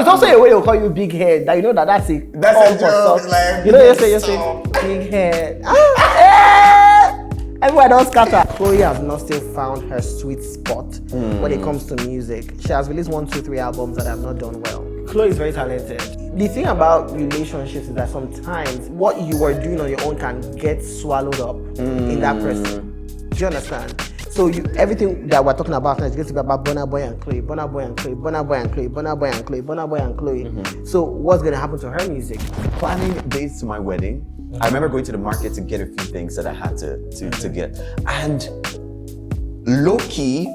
there's also a way they'll call you big head. That you know that's a joke. Like, you know, you say big head. Everyone else scatter. Chloe has not still found her sweet spot when it comes to music. She has released 1, 2, 3 albums that have not done well. Chloe is very talented. The thing about relationships is that sometimes what you are doing on your own can get swallowed up in that person. Do you understand? So everything that we're talking about now is going to be about Burna Boy and Chloe, Burna Boy and Chloe, Burna Boy and Chloe, Burna Boy and Chloe, Burna Boy and Chloe. So what's going to happen to her music? Planning dates to my wedding. I remember going to the market to get a few things that I had to get. And low-key,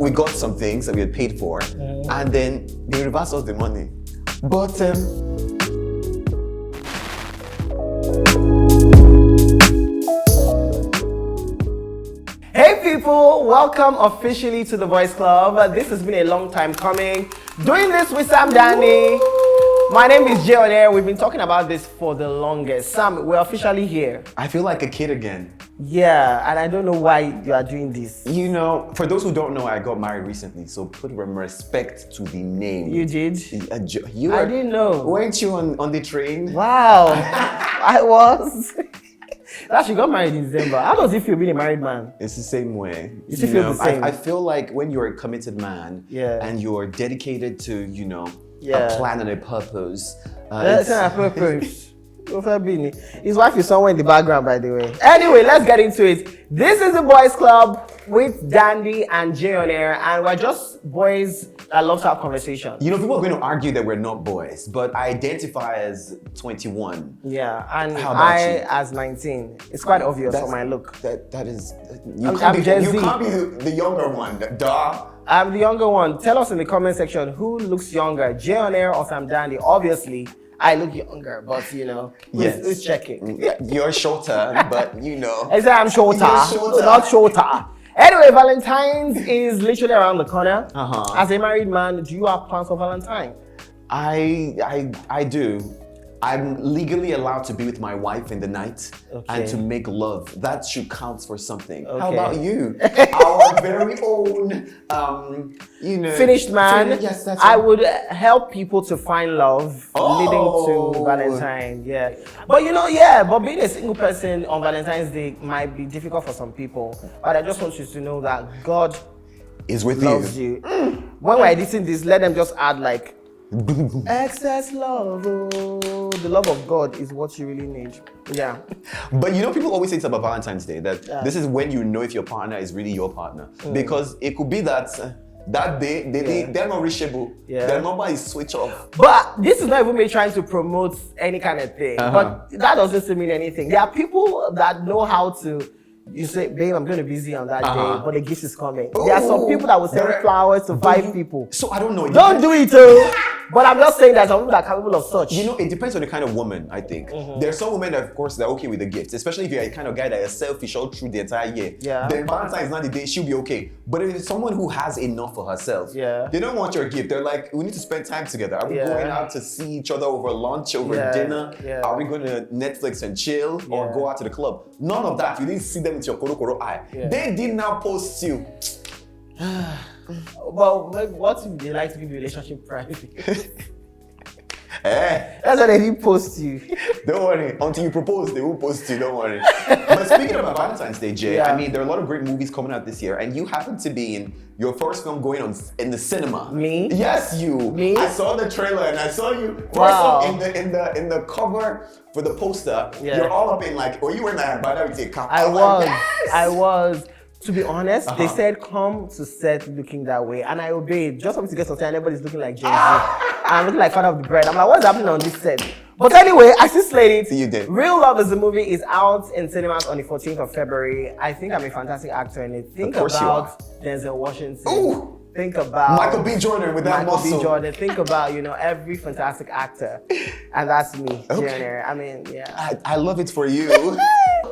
we got some things that we had paid for, and then they reversed us the money. But Hey people, welcome officially to the Voice Club. This has been a long time coming. Doing this with Sam Danny. My name is Jay O'Leary. We've been talking about this for the longest. Sam, we're officially here. I feel like a kid again. Yeah, and I don't know why you are doing this. You know, for those who don't know, I got married recently, so put respect to the name. You did? I didn't know. Weren't you on the train? Wow, I was. She got married in December. How does it feel being a married man? It's the same way. You still feel the same? I feel like when you're a committed man and you're dedicated to, a plan and a purpose. That's not a purpose. His wife is somewhere in the background, by the way. Anyway, let's get into it. This is the Boys Club with Dandy and Jay O'Leary, and we're just boys that love to have conversation. You know, people are going to argue that we're not boys, but I identify as 21. Yeah, and How about you? as 19. It's quite obvious from my look. That is, I'm Gen Z. you can't be the younger one, duh. I'm the younger one. Tell us in the comment section who looks younger, Jay O'Leary or Sam Dandy. Obviously, I look younger, but who's checking? Yeah, you're shorter, but I say I'm shorter, not shorter. Anyway, Valentine's is literally around the corner. As a married man, do you have plans for Valentine? I do. I'm legally allowed to be with my wife in the night and to make love. That should count for something. How about you? Our very own, finished man. Yes, that's I would help people to find love leading to Valentine. Yeah, but being a single person on Valentine's Day might be difficult for some people. But I just want you to know that God is with loves you. When we're editing this, let them just add like excess love. The love of God is what you really need. Yeah. But people always say it's about Valentine's Day, that this is when you know if your partner is really your partner. Because it could be that that day, they're not reachable. Yeah. Their number is switched off. But this is not even me trying to promote any kind of thing. But that doesn't mean anything. There are people that know how to. You say, babe, I'm going to be busy on that day, but the gift is coming. There are some people that will send flowers to 5 people. So I don't know. Don't do it, But I'm just saying that some people are capable of such. It depends on the kind of woman, I think. There are some women that, of course, they're okay with the gifts, especially if you're a kind of guy that is selfish all through the entire year. Yeah. Then Valentine's is not the day, she'll be okay. But if it's someone who has enough for herself, they don't want your gift. They're like, we need to spend time together. Are we going out to see each other over lunch, over dinner? Yeah. Are we going to Netflix and chill or go out to the club? None of that. You didn't see them with your koro eye. Yeah. They did now post you. Well, what if they like to keep the relationship private? That's why they didn't post you. Don't worry. Until you propose, they won't post you. Don't worry. But speaking about Valentine's Day, Jay, I mean, there are a lot of great movies coming out this year, and you happen to be in your first film going on in the cinema. Me? Yes, you. Me? I saw the trailer and I saw you first up in the cover for the poster. Yeah. You're all up in you were in that banner with your cap. I was. To be honest, they said come to set looking that way, and I obeyed. Just to get something, and everybody's looking like Jay-Z. I'm looking like Father of the Bread. I'm like, what's happening on this set? But anyway, I still slayed it. You did. Real Love is the movie is out in cinemas on the 14th of February. I think I'm a fantastic actor in it. Think about Denzel Washington. Ooh. Think about Michael B. Jordan with that muscle. Michael B. Jordan. Think about, every fantastic actor. And that's me, Jay. I mean, yeah. I love it for you.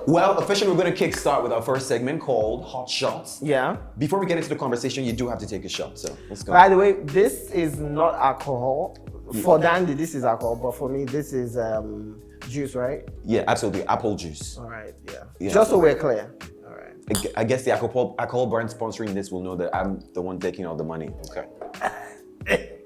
Well, officially, we're going to kickstart with our first segment called Hot Shots. Yeah. Before we get into the conversation, you do have to take a shot, so let's go. By the way, this is not alcohol. For Dandy, this is alcohol, but for me, this is juice, right? Yeah, absolutely. Apple juice. All right, yeah. Just so we're clear. All right. I guess the alcohol brand sponsoring this will know that I'm the one taking all the money. Okay.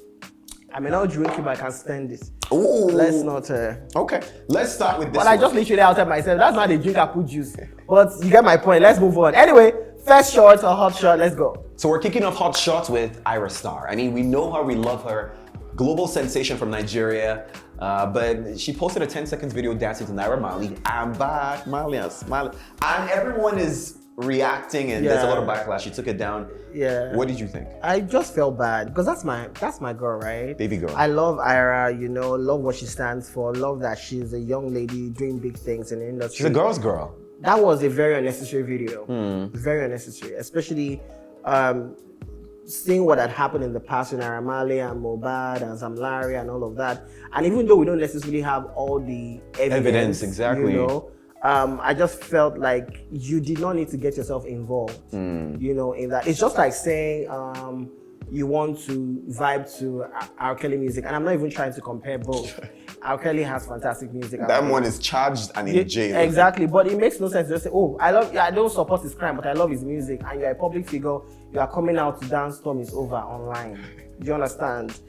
I may not drink it, but I can spend it. Ooh. Let's not. Okay, let's start with this. But I just literally outed myself. That's not a drink I put juice. But you get my point. Let's move on. Anyway, first shot or hot shot. Let's go. So we're kicking off hot shots with Ira Star. I mean, we know her, we love her. Global sensation from Nigeria. But she posted a 10 seconds video dancing to Naira Marley. I'm back, Marley, I'm smiling. And everyone is reacting and there's a lot of backlash. She took it down. Yeah. What did you think? I just felt bad because that's my girl, right? Baby girl. I love Ira, love what she stands for, love that she's a young lady doing big things in the industry. She's a girl's girl. That was a very unnecessary video. Very unnecessary, especially seeing what had happened in the past with Naira Marley and Mohbad and Sam Larry and all of that. And even though we don't necessarily have all the evidence exactly. I just felt like you did not need to get yourself involved, in that. It's just like saying you want to vibe to R. Kelly music, and I'm not even trying to compare both. R. Kelly has fantastic music. That one is charged and in jail. Exactly, but it makes no sense to just say, oh, I don't support his crime, but I love his music, and you're a public figure, you are coming out to dance Storm is Over online. Do you understand?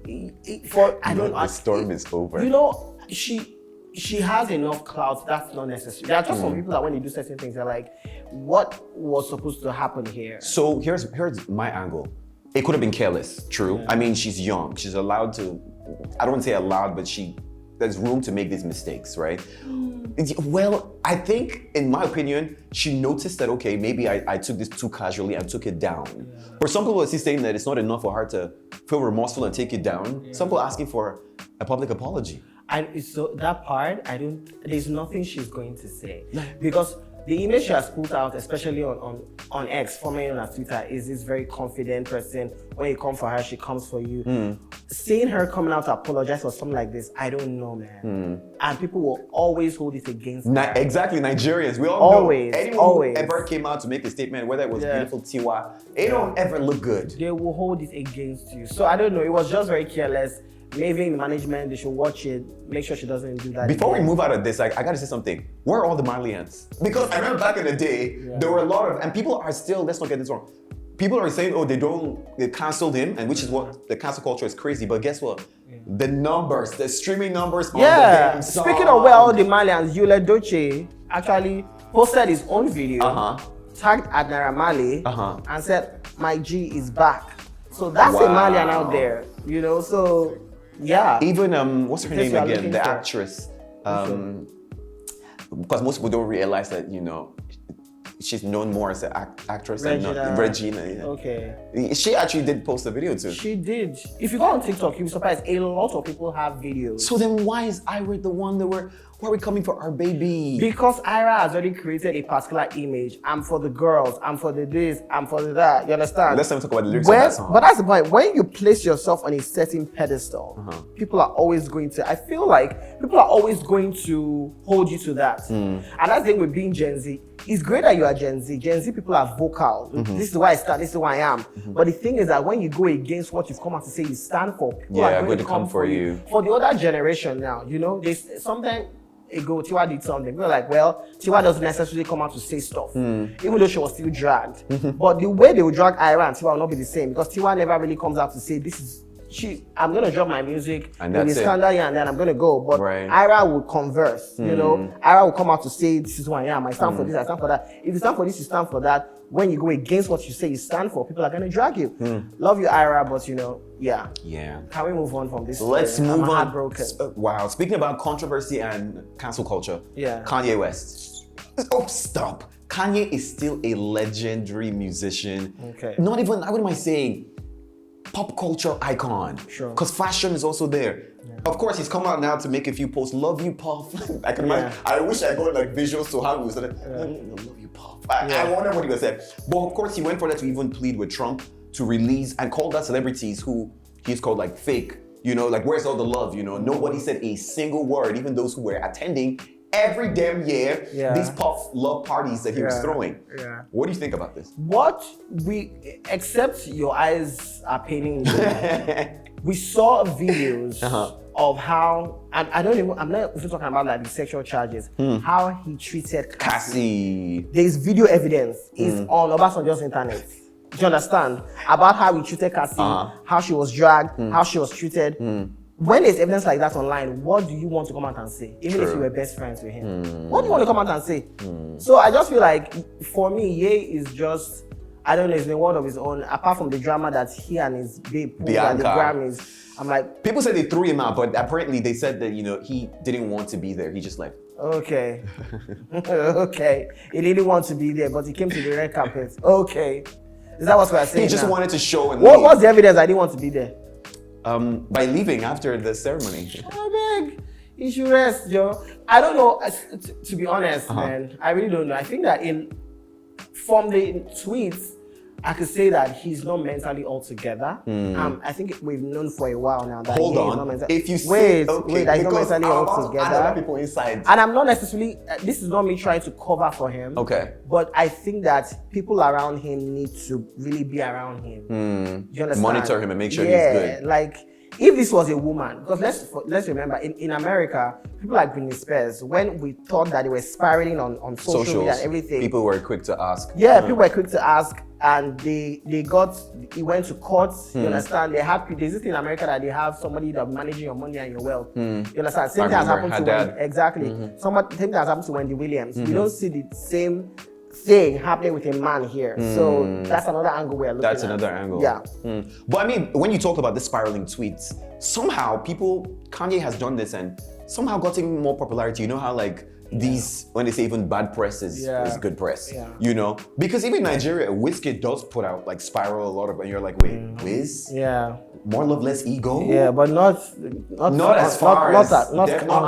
The storm is over. She has enough clout, that's not necessary. There are just some people that when they do certain things, they're like, what was supposed to happen here? So here's my angle. It could have been careless, true. Yeah. I mean, she's young. She's allowed to, I don't want to say allowed, but there's room to make these mistakes, right? Well, I think, in my opinion, she noticed that, okay, maybe I took this too casually and took it down. Yeah. For some people, are saying that it's not enough for her to feel remorseful and take it down. Yeah. Some people asking for a public apology. And so that part, there's nothing she's going to say. Because the image she has put out, especially on X, formerly known as Twitter, is this very confident person. When you come for her, she comes for you. Seeing her coming out to apologize for something like this, I don't know, man. And people will always hold it against her. Exactly, Nigerians. We all know. Anyone who ever came out to make a statement, whether it was beautiful Tiwa, it don't ever look good. They will hold it against you. So I don't know, it was just very careless. Maybe in management, they should watch it, make sure she doesn't do that. Before we move out of this, I gotta say something. Where are all the Marleyans? Because I remember back in the day, there were a lot of, and people are still, let's not get this wrong. People are saying, oh, they canceled him, and which is what the cancel culture is crazy. But guess what? The numbers, the streaming numbers on the damn song. Speaking of where all the Marleyans, Yule Doche actually posted his own video, tagged at Naira Marley, and said, my G is back. So that's a Marleyan out there, so. Yeah. Even what's her name again? The actress. Because most people don't realize that she's known more as an actress and not Regina. Yeah. Okay. She actually did post a video too. She did. If you go on TikTok, you'll be surprised. A lot of people have videos. So then why is Ira the one that where are we coming for our baby? Because Ira has already created a particular image. I'm for the girls. I'm for the this. I'm for the that. You understand? Let's not talk about the lyrics of that song. But that's the point. When you place yourself on a certain pedestal, people are always going to. I feel like people are always going to hold you to that. And that's the thing with being Gen Z. It's great that you are Gen Z. Gen Z people are vocal. This is why I stand. This is who I am. But the thing is that when you go against what you've come out to say you stand for, people are going to come for you. For the older generation now, there's something ago, Tiwa did something. People are like, well, Tiwa doesn't necessarily come out to say stuff, even though she was still dragged. But the way they will drag Ira and Tiwa will not be the same because Tiwa never really comes out to say, I'm going to drop my music, and that's it. Scandal here, and then I'm going to go. But Ira will converse, Ira will come out to say, this is who I am. I stand for this, I stand for that. If you stand for this, you stand for that. When you go against what you say you stand for, people are going to drag you. Love you, Ira, but Yeah. Can we move on from this? Let's move on. Heartbroken. Wow. Speaking about controversy and cancel culture, Kanye West. Oh, stop. Kanye is still a legendary musician. Okay. Not even, what am I saying? Pop culture icon. Sure. Because fashion is also there. Of course, he's come out now to make a few posts. Love you, Puff. I can imagine. I wish I got visuals to how he was like, love you, Puff. I wonder what he was saying. But of course, he went for that to even plead with Trump to release and call out celebrities who he's called fake. Where's all the love? Nobody said a single word, even those who were attending every damn year these Puff love parties that he was throwing. What do you think about this? Except your eyes are painting you. We saw videos of how, and I'm not even talking about the sexual charges, how he treated Cassie. Cassie. There's video evidence. It's on Obasanjo's internet. Do you understand? About how he treated Cassie, how she was dragged, how she was treated. When there's evidence like that online, what do you want to come out and say? Even if you were best friends with him. What do you want to come out and say? So I just feel like, for me, Ye is just, I don't know, he's in a world of his own. Apart from the drama that he and his babe pulled at the Grammys, I'm like... People said they threw him out, but apparently they said that, you know, he didn't want to be there. He just like... Okay. Okay. He didn't want to be there, but he came to the red carpet. Okay. Is that what we're saying? He just wanted to show and what's the evidence I didn't want to be there? By leaving after the ceremony. I beg. You should rest, Joe. I don't know, to be honest, man. I really don't know. I think that from the tweets, I could say that he's not mentally all together. I think we've known for a while now that Hold on. Not mentally... If you say, wait, that he's not mentally all together. Other people inside. And I'm not necessarily, this is not me trying to cover for him. Okay. But I think that people around him need to really be around him. Do you understand? Monitor him and make sure he's good. Like, if this was a woman, because let's remember, in America, people like Britney Spears, when we thought that they were spiraling on social media and everything, people were quick to ask. Yeah, people were quick to ask, and he went to court. You understand? There's this thing in America that they have somebody that managing your money and your wealth. You understand? Same thing has happened to Same thing has happened to Wendy Williams. We don't see the same thing happening with a man here. So that's another angle we're looking at. That's another angle. Yeah. But I mean, when you talk about the spiraling tweets, somehow Kanye has done this and somehow gotten more popularity. You know how like these, when they say even bad press is good press, you know? Because even Nigeria, Wizkid does put out like spiral a lot of, and you're like, wait, Wiz? Yeah. More love, less ego? Yeah, but not on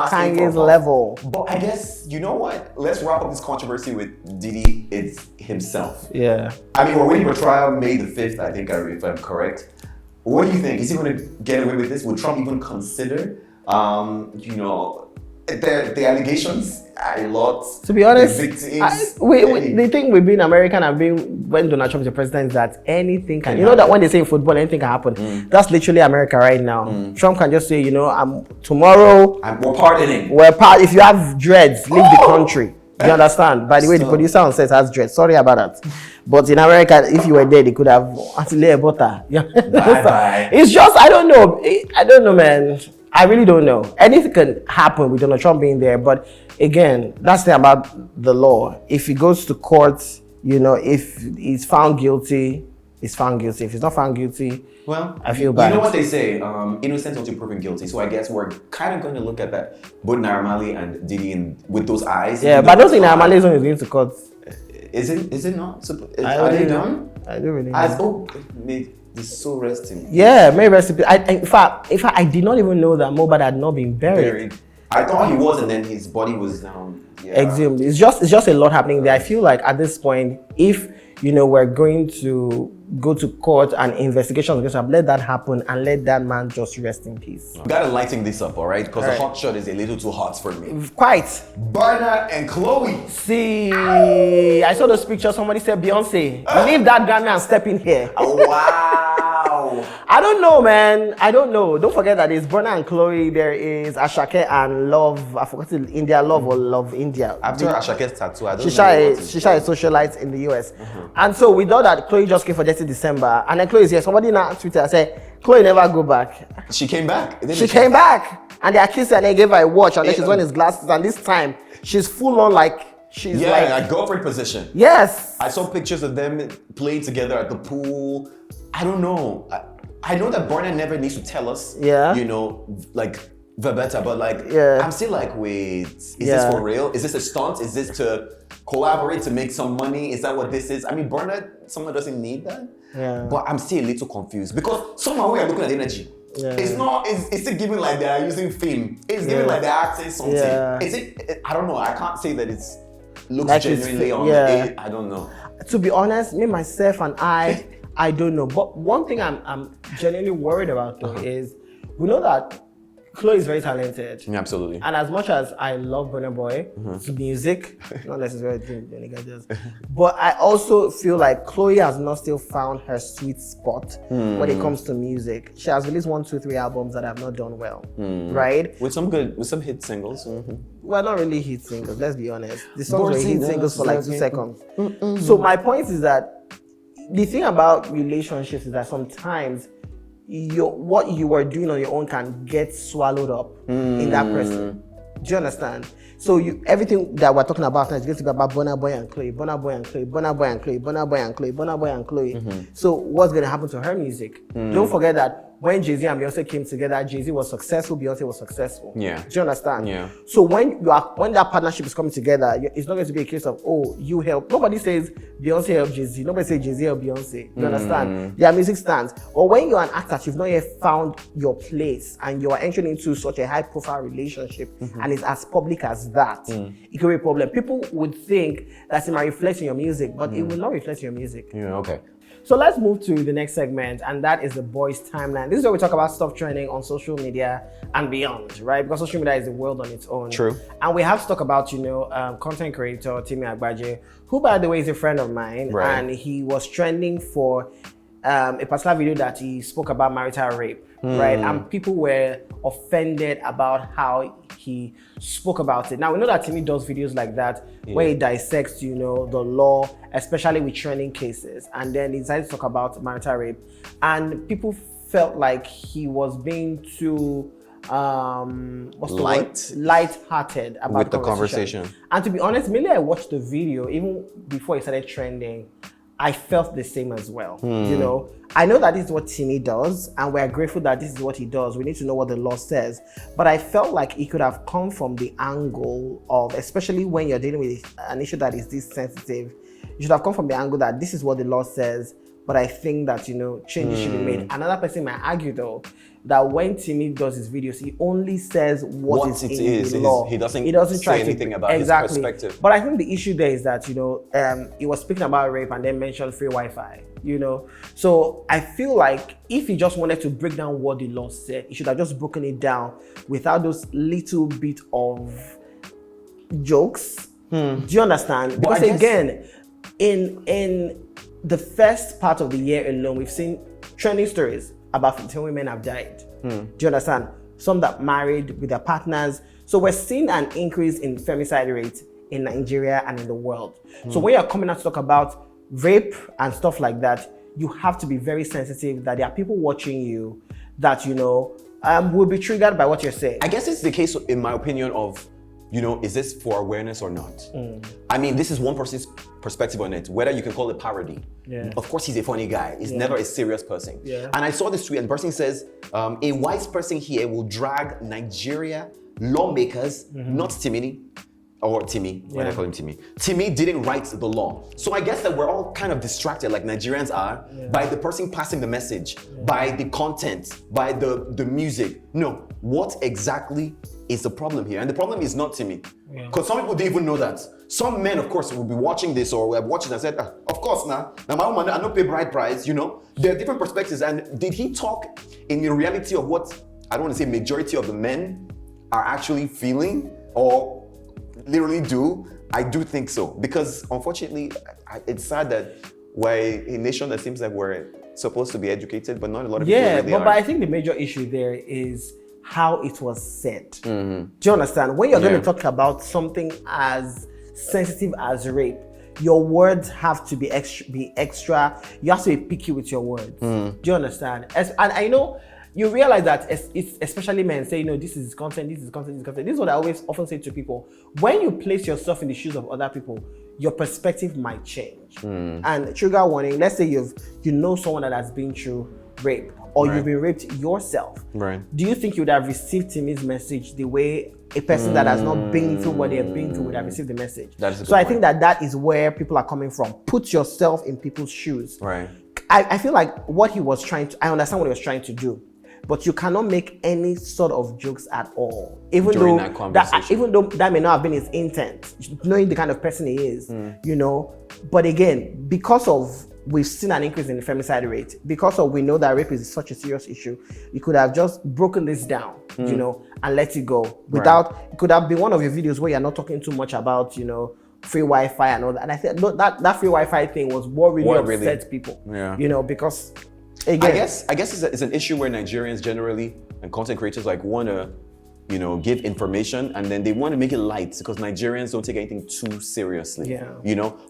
Kanye's level. But I guess, you know what? Let's wrap up this controversy with Diddy himself. Yeah. I mean, we're waiting for trial May the 5th, I think, if I'm correct. What do you think? Is he going to get away with this? Would Trump even consider, you know, the allegations are a lot. To be honest, the thing with being American and when Donald Trump is the president is that anything can. You know that when they say in football, anything can happen. That's literally America right now. Trump can just say, you know, we're pardoning. If you have dreads, leave the country. You understand? By the way, the producer on set has dreads. Sorry about that. But in America, if you were there, they could have Atile butter. Bye. It's just, I don't know, man. I really don't know. Anything can happen with Donald Trump being there, but again, that's the thing about the law. If he goes to court, you know, if he's found guilty, he's found guilty. If he's not found guilty, well, I feel bad. You know what they say, innocent until proven guilty. So I guess we're kind of going to look at that, both Naira Marley and Diddy with those eyes. Yeah, but I don't think Naira Marley is going to court. Is it not? Are they done? I don't really know. He's so resting. Yeah, may rest in peace. In fact, I did not even know that Mohbad had not been buried. I thought he was, and then his body was exhumed. It's just a lot happening there. I feel like at this point, if you know we're going to go to court and investigations against him, let that happen and let that man just rest in peace. We gotta lighten this up, all right? Because the hot shot is a little too hot for me. Quite. Burna and Chloe. See, I saw those pictures. Somebody said Beyonce, leave that Grammy and step in here. Oh, wow. I don't know, man. I don't know. Don't forget that it's Burna and Chloe. There is Ashake and Love. I forgot India Love or Love India. After Ashake's tattoo, I don't know. Shisha is socialite in the US. And so we thought that Chloe just came for Dirty December. And then Chloe is here. Somebody now on Twitter said, Chloe never go back. She came back. She came back. And they accused her and they gave her a watch. And then she's wearing his glasses. And this time, she's full on like, she's like girlfriend position. Yes. I saw pictures of them playing together at the pool. I don't know. I know that Burna never needs to tell us, you know, like verbatim, but like, I'm still like, wait, is this for real? Is this a stunt? Is this to collaborate to make some money? Is that what this is? I mean, Burna, someone doesn't need that. Yeah. But I'm still a little confused because somehow we are looking at energy. Yeah. It's still giving like they are using fame. It's giving like they're acting something. Yeah. Is it? I don't know. I can't say that it's looks like genuinely on it. I don't know. To be honest, me, myself, and I don't know. But one thing I'm genuinely worried about though is we know that Chloe is very talented. Yeah, absolutely. And as much as I love Burna Boy, music, not necessarily the nigga does, but I also feel like Chloe has not still found her sweet spot when it comes to music. She has released 1, 2, 3 albums that have not done well, right? With some hit singles. Well, not really hit singles, let's be honest. The songs were hit singles for like 2 seconds. So my point is that the thing about relationships is that sometimes what you were doing on your own can get swallowed up in that person. Do you understand? So everything that we're talking about now is going to be about Burna Boy and Chloe, Burna Boy and Chloe, Burna Boy and Chloe, Burna Boy and Chloe, Burna Boy and Chloe. So what's going to happen to her music? Don't forget that when Jay-Z and Beyonce came together, Jay-Z was successful, Beyonce was successful. Yeah. Do you understand? Yeah. So when that partnership is coming together, it's not going to be a case of, oh, you help. Nobody says Beyonce helped Jay-Z. Nobody says Jay-Z helped Beyonce. You understand? Their music stands. Or when you're an actor, you've not yet found your place and you are entering into such a high-profile relationship and it's as public as that, it could be a problem. People would think that it might reflect in your music, but it will not reflect in your music. Yeah, okay. So let's move to the next segment, and that is the boys' timeline. This is where we talk about stuff trending on social media and beyond, right? Because social media is a world on its own. True. And we have to talk about, content creator Timi Agbaje, who, by the way, is a friend of mine, right. And he was trending for a particular video that he spoke about marital rape, right? And people were offended about how he spoke about it. Now, we know that Timi does videos like that, where he dissects, the law, especially with trending cases. And then he decided to talk about marital rape. And people felt like he was being too light-hearted about with the conversation. And to be honest, mainly I watched the video, even before it started trending, I felt the same as well. I know that this is what Timi does, and we're grateful that this is what he does. We need to know what the law says. But I felt like it could have come from the angle of, especially when you're dealing with an issue that is this sensitive, you should have come from the angle that this is what the law says, but I think that, changes should be made. Another person might argue, though, that when Timi does his videos, he only says what is in the law. He doesn't try say anything about his perspective. But I think the issue there is that, he was speaking about rape and then mentioned free Wi-Fi, So I feel like if he just wanted to break down what the law said, he should have just broken it down without those little bit of jokes. Do you understand? Because again, in the first part of the year alone, we've seen trending stories about 15 women have died. Do you understand? Some that married with their partners. So we're seeing an increase in femicide rates in Nigeria and in the world. So when you're coming out to talk about rape and stuff like that, you have to be very sensitive that there are people watching you that, will be triggered by what you're saying. I guess it's the case, in my opinion, of, is this for awareness or not? I mean, this is one person's perspective on it, whether you can call it parody. Yeah. Of course, he's a funny guy. He's never a serious person. Yeah. And I saw this tweet, and the person says, a wise person here will drag Nigeria lawmakers, not Timini, or Timi, when I call him Timi. Timi didn't write the law. So I guess that we're all kind of distracted, like Nigerians are, by the person passing the message, by the content, by the music. No, what exactly is the problem here? And the problem is not Timi. Because some people didn't even know that. Some men, of course, will be watching this or have watched it and said, of course, now my woman, I don't pay bride price, There are different perspectives. And did he talk in the reality of what, I don't want to say majority of the men are actually feeling or literally do? I do think so. Because unfortunately, it's sad that we're a nation that seems like we're supposed to be educated, but not a lot of people really are. But I think the major issue there is how it was said. Do you understand? When you're going to talk about something as sensitive as rape, your words have to be extra. You have to be picky with your words. Do you understand? And I know you realize that it's especially men say, this is content, this is content, this is content. This is what I always often say to people. When you place yourself in the shoes of other people, your perspective might change. And trigger warning, let's say you know someone that has been through rape, or you've been raped yourself. Right. Do you think you would have received Timi's message the way a person that has not been through what they have been through would have received the message? So I think that is where people are coming from. Put yourself in people's shoes. Right. I feel like what he was trying to, I understand what he was trying to do, but you cannot make any sort of jokes at all. Even though that may not have been his intent, knowing the kind of person he is, But again, because of we've seen an increase in the femicide rate, because of we know that rape is such a serious issue, you could have just broken this down, and let it go. It could have been one of your videos where you're not talking too much about, free Wi-Fi and all that. And I think that free Wi-Fi thing was what really upset people. Yeah. Because again, I guess it's an issue where Nigerians generally and content creators want to give information, and then they want to make it light because Nigerians don't take anything too seriously.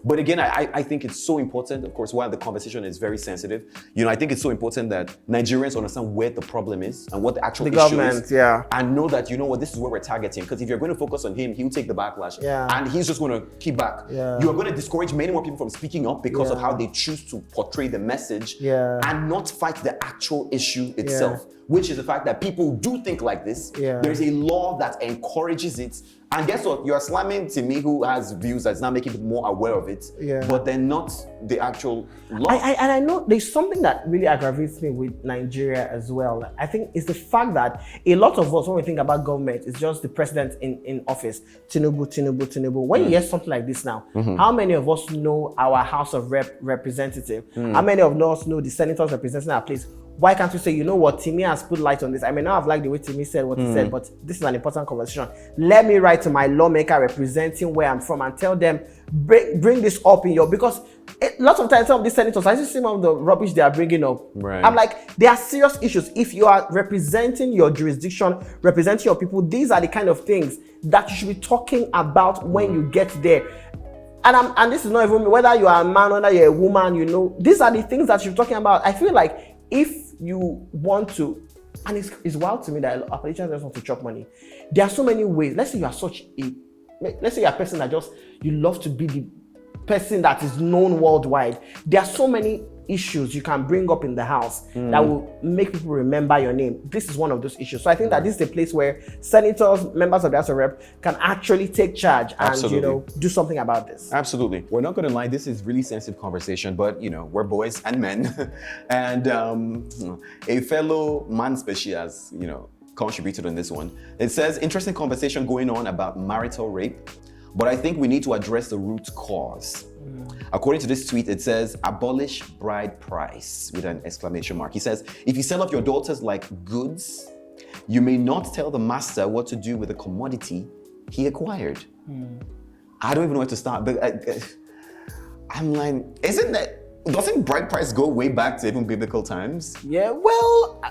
But again, I think it's so important, of course, while the conversation is very sensitive, I think it's so important that Nigerians understand where the problem is and what the actual issue is. And know that, this is where we're targeting. Because if you're going to focus on him, he'll take the backlash. And he's just going to keep back. You are going to discourage many more people from speaking up because of how they choose to portray the message and not fight the actual issue itself. Which is the fact that people do think like this. There's a law that encourages it. And guess what? You're slamming Timmy, who has views that's now making people more aware of it, but they're not the actual law. And I know there's something that really aggravates me with Nigeria as well. I think it's the fact that a lot of us, when we think about government, it's just the president in office, Tinubu. When you hear something like this now, how many of us know our House of Representative? How many of us know the senators representing our place? Why can't we say, you know what, Timmy has put light on this? I may not have liked the way Timmy said what he said, but this is an important conversation. Let me write to my lawmaker representing where I'm from and tell them, bring this up in your, because lots of times some of these senators, I just see some of the rubbish they are bringing up. I'm like, there are serious issues. If you are representing your jurisdiction, representing your people, these are the kind of things that you should be talking about when you get there. And this is not even whether you are a man, whether you're a woman, these are the things that you're talking about. I feel like if you want to, and it's wild to me that our politicians just want to chop money. There are so many ways. Let's say you are let's say you're a person that you love to be the person that is known worldwide. There are so many issues you can bring up in the house that will make people remember your name. This is one of those issues. So I think that this is a place where senators, members of the House of Rep can actually take charge and do something about this. Absolutely. We're not going to lie, this is really sensitive conversation, but we're boys and men. And a fellow man species has, contributed on this one. It says, interesting conversation going on about marital rape, but I think we need to address the root cause. According to this tweet, it says, abolish bride price with an exclamation mark. He says, if you sell off your daughters like goods, you may not tell the master what to do with the commodity he acquired. I don't even know where to start, but I'm like, doesn't bride price go way back to even biblical times? Yeah, well,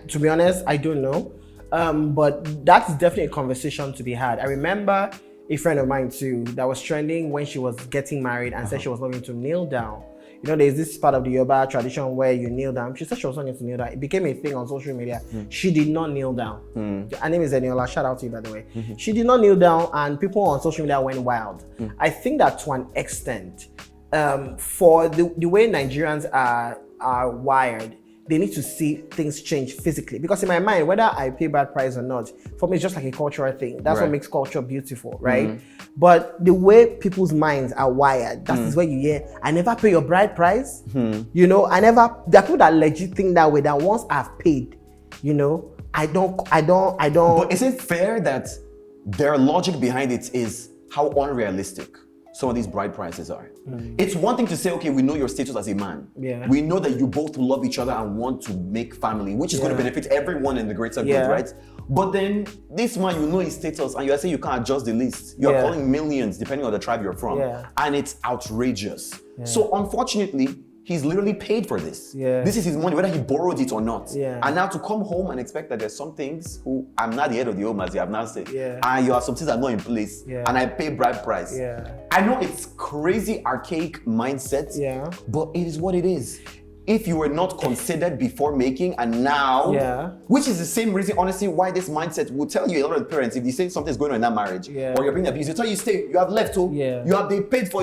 to be honest, I don't know. But that's definitely a conversation to be had. I remember a friend of mine too that was trending when she was getting married and said she was not going to kneel down. There's this part of the Yoruba tradition where you kneel down. She said she was not going to kneel down. It became a thing on social media. She did not kneel down. Her name is Eniola. Shout out to you, by the way. She did not kneel down, and people on social media went wild. I think that to an extent, for the way Nigerians are wired, they need to see things change physically. Because in my mind, whether I pay bride price or not, for me, it's just like a cultural thing. That's what makes culture beautiful, right? But the way people's minds are wired, that is where you hear, I never pay your bride price. There are people that legit think that way, that once I've paid, I don't. But is it fair that their logic behind it is how unrealistic some of these bride prices are? It's one thing to say, okay, we know your status as a man. We know that you both love each other and want to make family, which is going to benefit everyone in the greater good, right? But then this man, his status, and you are saying you can't adjust the list. You are calling millions depending on the tribe you're from. And it's outrageous. So unfortunately, he's literally paid for this. This is his money, whether he borrowed it or not. And now to come home and expect that there's some things I'm not the head of the home, as you have now said, and you have some things that are not in place, and I pay bride price. I know it's crazy, archaic mindset, but it is what it is. If you were not considered before making, and now, which is the same reason, honestly, why this mindset will tell you, a lot of parents, if they say something's going on in that marriage, or you're being abused, they tell you stay, you have left, they paid for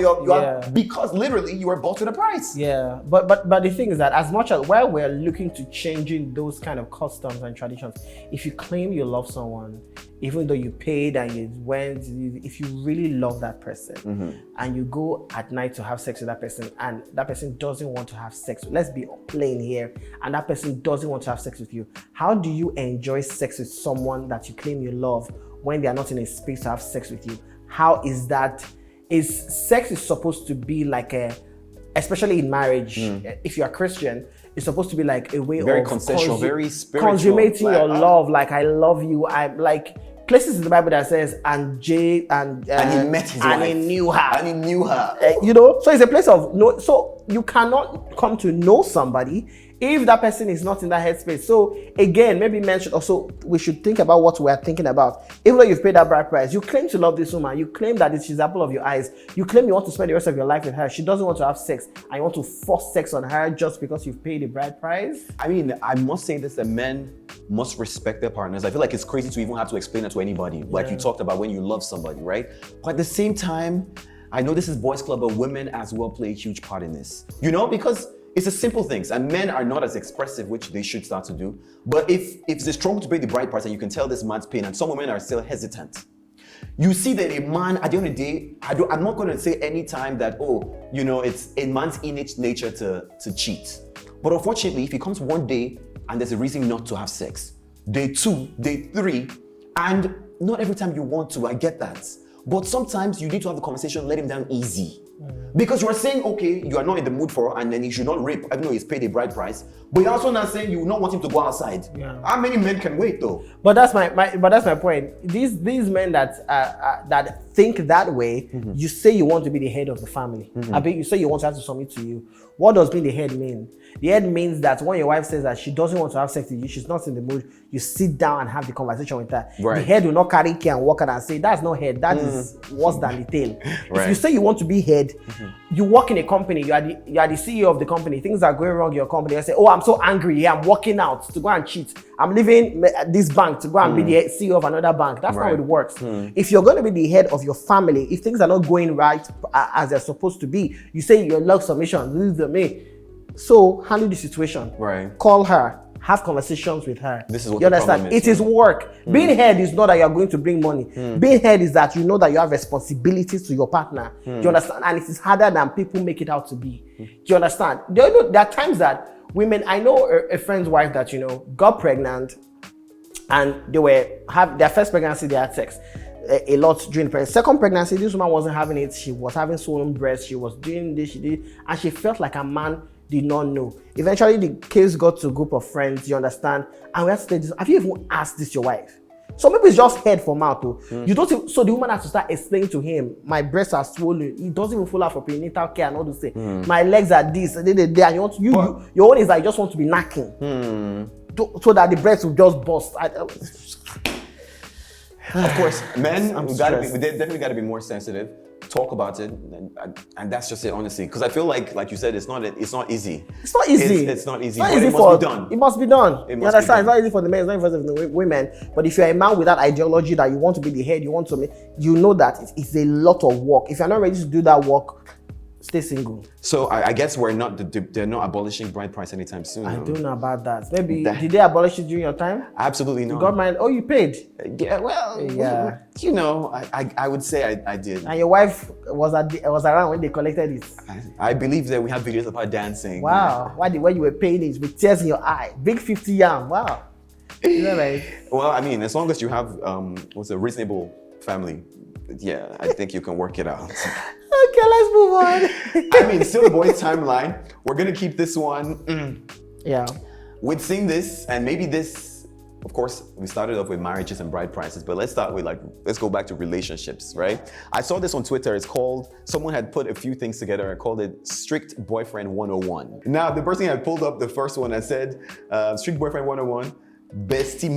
because literally you were bought with a price. But the thing is that as much as while we're looking to changing those kind of customs and traditions, if you claim you love someone, even though you paid and you went, if you really love that person and you go at night to have sex with that person and that person doesn't want to have sex, let's be plain here, and that person doesn't want to have sex with you, how do you enjoy sex with someone that you claim you love when they are not in a space to have sex with you? How is that? Sex is supposed to be like especially in marriage, if you're a Christian, it's supposed to be like a way very of consensual, very spiritual, consummating your love. Like, I love you. I'm like places in the Bible that says, and he met his wife, and he knew her, and he knew her. So it's a place of no. So you cannot come to know somebody if that person is not in that headspace. So again, maybe we should think about what we are thinking about. Even though you've paid that bride price, you claim to love this woman, you claim that she's the apple of your eyes, you claim you want to spend the rest of your life with her, she doesn't want to have sex, and you want to force sex on her just because you've paid the bride price? I mean, I must say this, that men must respect their partners. I feel like it's crazy to even have to explain it to anybody, like you talked about when you love somebody, right? But at the same time, I know this is boys club, but women as well play a huge part in this, because it's the simple things, and men are not as expressive, which they should start to do. But if they struggle to pay the bride price, and you can tell this man's pain, and some women are still hesitant, you see that a man, at the end of the day, I'm not going to say any time that, it's a man's innate nature to cheat. But unfortunately, if he comes one day and there's a reason not to have sex, day 2, day 3, and not every time you want to, I get that. But sometimes you need to have the conversation, let him down easy. Because you are saying, okay, you are not in the mood for, and then he should not rape, even though he's paid a bride price. But you're also not saying you will not want him to go outside. Yeah. How many men can wait though? But that's my point. These men that think that way, you say you want to be the head of the family. I mean, you say you want to have to submit to you. What does being the head mean? The head means that when your wife says that she doesn't want to have sex with you, she's not in the mood, you sit down and have the conversation with her. Right. The head will not carry care and walk out and say, that's not head, that is worse than the tail. Right. If you say you want to be head, you work in a company, you are the CEO of the company, things are going wrong in your company, you say, oh, I'm so angry, I'm walking out to go and cheat. I'm leaving this bank to go and be the CEO of another bank. That's not how it works. If you're going to be the head of your family, if things are not going right as they're supposed to be, you say your love submission, this is the me. So handle the situation. Right. Call her. Have conversations with her. This is what you understand. It is work. Being head is not that you are going to bring money. Being head is that you know that you have responsibilities to your partner. Do you understand? And it is harder than people make it out to be. Do you understand? There are times that women. I know a friend's wife that got pregnant, and have their first pregnancy. They had sex a lot during the pregnancy. Second pregnancy, this woman wasn't having it. She was having swollen breasts. She was doing this. She did, and she felt like a man did not know. Eventually, the case got to a group of friends, you understand? And we have to say this, have you even asked this your wife? Some people it's just head from mouth. You don't even, so the woman has to start explaining to him, my breasts are swollen. He doesn't even follow up for prenatal care and all those things. My legs are this, and and your own is like, you just want to be knacking. So that the breasts will just burst. Of course, men definitely got to be more sensitive. Talk about it, and that's just it, honestly. Because I feel like you said, it's not easy. It's not easy. It's not easy. It must be done. It must be done. You understand? It's not easy for the men. It's not easy for the women. But if you're a man with that ideology that you want to be the head, you know that it's a lot of work. If you're not ready to do that work, stay single. So I guess they're not abolishing bride price anytime soon. I don't know about that. Maybe did they abolish it during your time? Absolutely not. You got married? Oh, you paid? Yeah. Well, yeah. I would say I did. And your wife was around when they collected it. I believe that we have videos of her dancing. Wow. When you were paying it with tears in your eye, big 50 yam. Wow. Is that right? Well, I mean, as long as you have a reasonable family, yeah, I think you can work it out. Okay, let's move on. I mean, still the boys' timeline. We're gonna keep this one. Yeah. We've seen this, and maybe this, of course, we started off with marriages and bride prices, but let's go back to relationships, right? I saw this on Twitter. It's called, someone had put a few things together and called it Strict Boyfriend 101. Now, the person had pulled up the first one and said, Strict Boyfriend 101,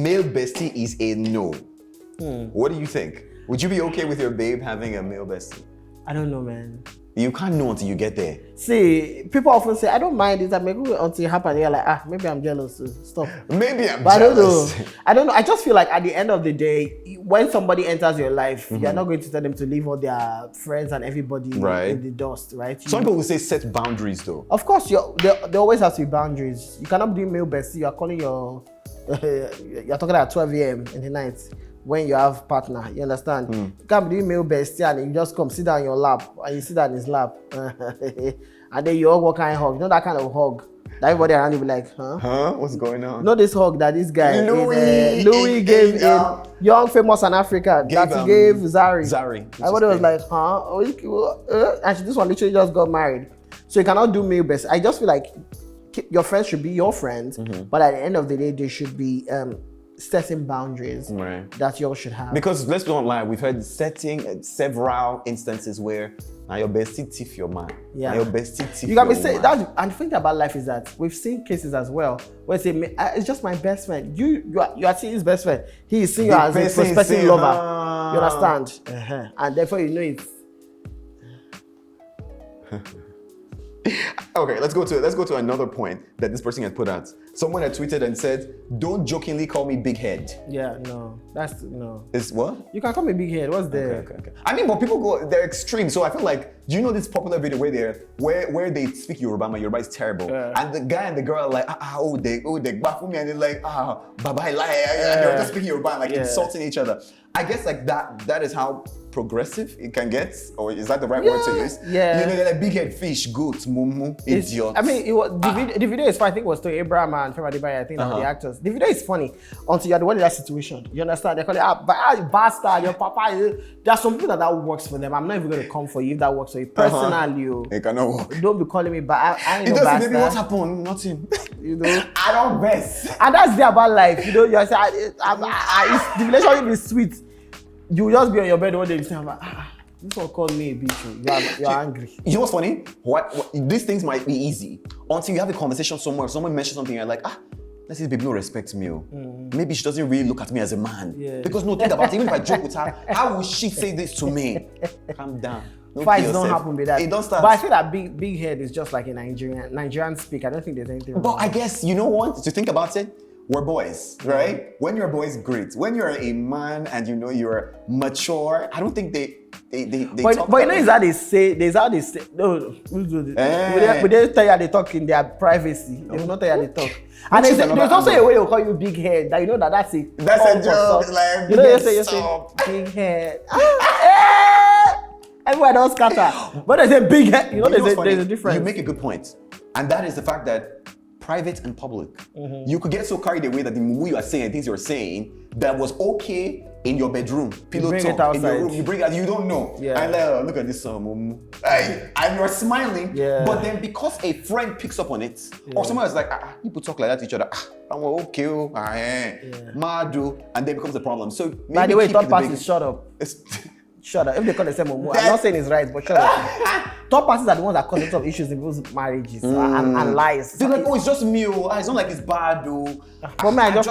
male bestie is a no. What do you think? Would you be okay with your babe having a male bestie? I don't know, man. You can't know until you get there. See, people often say, I don't mind it. I maybe until it happens, you're like, maybe I'm jealous. Stop. Maybe I'm jealous. I don't know. I just feel like at the end of the day, when somebody enters your life, you're not going to tell them to leave all their friends and everybody in the dust, right? Some people will say set boundaries, though. Of course, there always has to be boundaries. You cannot be doing male bestie. You're calling you're talking at 12 a.m. in the night. When you have partner, you understand? You can't be doing male bestie and you just come sit down in your lap and you sit down in his lap. And then you all what kind of hug? You know that kind of hug that everybody around you be like, huh? Huh? What's going on? Not this hug that this guy Louis gave in Young, Famous in Africa that he gave Zari. Everybody was like, huh? And this one literally just got married. So you cannot do male bestie. I just feel like your friends should be your friends, but at the end of the day, they should be setting boundaries that you all should have. Because let's not lie, we've heard several instances where now your bestie thief your man. Yeah. Now your bestie thief you can be saying that, and the thing about life is that we've seen cases as well where say it's just my best friend. You are seeing his best friend. He is seeing you as a prospective lover. You understand? And therefore you know it's. Okay, let's go to another point that this person had put out. Someone had tweeted and said, "Don't jokingly call me big head." Yeah, no, that's no. Is what? You can call me big head. What's the? Okay. I mean, but people they're extreme. So I feel like, do you know this popular video where they speak Yoruba? My Yoruba is terrible, and the guy and the girl are like, they baffle me, and they're like, bye bye, they're just speaking Yoruba and like insulting each other. I guess like that is how progressive it can get, or is that the right word to use? Yeah. You know, they're like big head fish, goat, mumu, idiot. I mean, the video is fine. I think it was to Abraham and Fema Adebayo. I think that were the actors. The video is funny until you're the one in that situation. You understand? They call it bastard, your papa. There are some people that works for them. I'm not even going to come for you if that works for you. Personally, it cannot work. Don't be calling me, but I ain't no bastard. Maybe what happened? Nothing. You know, I don't best. And that's the about life. You know, you say, the relationship is sweet. You just be on your bed one day and say, this one called me a bitch. You're angry. You know what's funny? What these things might be easy until you have a conversation somewhere. Someone mentions something, you're like, let's say the baby no respect me. Maybe she doesn't really look at me as a man. Yeah. Because no, think about it. Even if I joke with her, how will she say this to me? Calm down. Fights don't happen with that. It don't start. But I feel that big head is just like a Nigerian speak. I don't think there's anything wrong. But I guess, you know what? To think about it, we're boys, right? When you're a boy, it's great. When you're a man and you know you're mature, I don't think they talk. But you know, is how they say. No. But they tell you they talk in their privacy. They will not tell you they talk. And there's also a way they'll call you big head. That you know that's a joke. Like, you know, you say big head. Everyone don't scatter. But there's a big head. You know, there's a difference. You make a good point, and that is the fact that private and public, you could get so carried away that the mumu you are saying, things you're saying, that was okay in your bedroom, pillow talk, in your room, you bring it out, you don't know. Yeah. And like, look at this mumu. And you're smiling, but then because a friend picks up on it, or someone is like, people talk like that to each other, I'm okay, madu, and then becomes a problem. So maybe by the way, third parties, shut up. Shut up. If they call themselves mumu, I'm not saying it's right, but shut up. Third parties are the ones that cause lots of issues in people's marriages and lies. They're like, it's just me. It's not like it's bad, though. For me, I just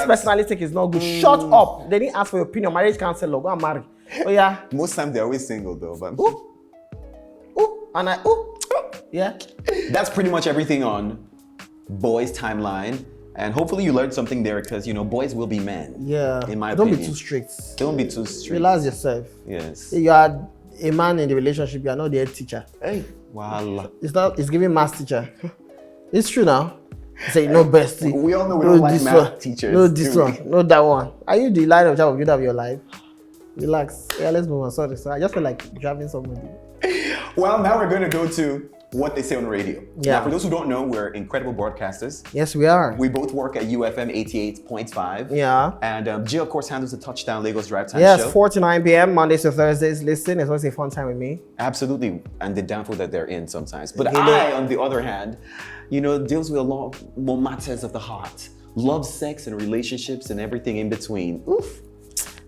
personally think it's not good. Shut up. They didn't ask for your opinion. Marriage counselor, go and marry. Oh yeah. Most times they're always single though. But yeah. That's pretty much everything on Boys Timeline. And hopefully you learned something there because, you know, boys will be men. Yeah. In my opinion. Don't be too strict. Don't be too strict. Relax yourself. Yes. You are a man in the relationship, you are not the head teacher. Hey. Voila. It's giving math teacher. It's true now. Say no bestie. We all know we don't like math teachers. No this one. No that one. Are you the line of job of your life? Relax. Yeah, let's move on. Sorry. I just feel like driving somebody. Well, now we're going to go to what they say on radio. Yeah. Now, for those who don't know, we're incredible broadcasters. Yes, we are. We both work at UFM 88.5. Yeah. And Jill, of course, handles the Touchdown Lagos Drive Time show. Yes, 4 to 9 p.m. Mondays to Thursdays. Listen, it's always a fun time with me. Absolutely. And the downfall that they're in sometimes. But I, on the other hand, you know, deals with a lot more matters of the heart. Love, sex, and relationships and everything in between. Oof.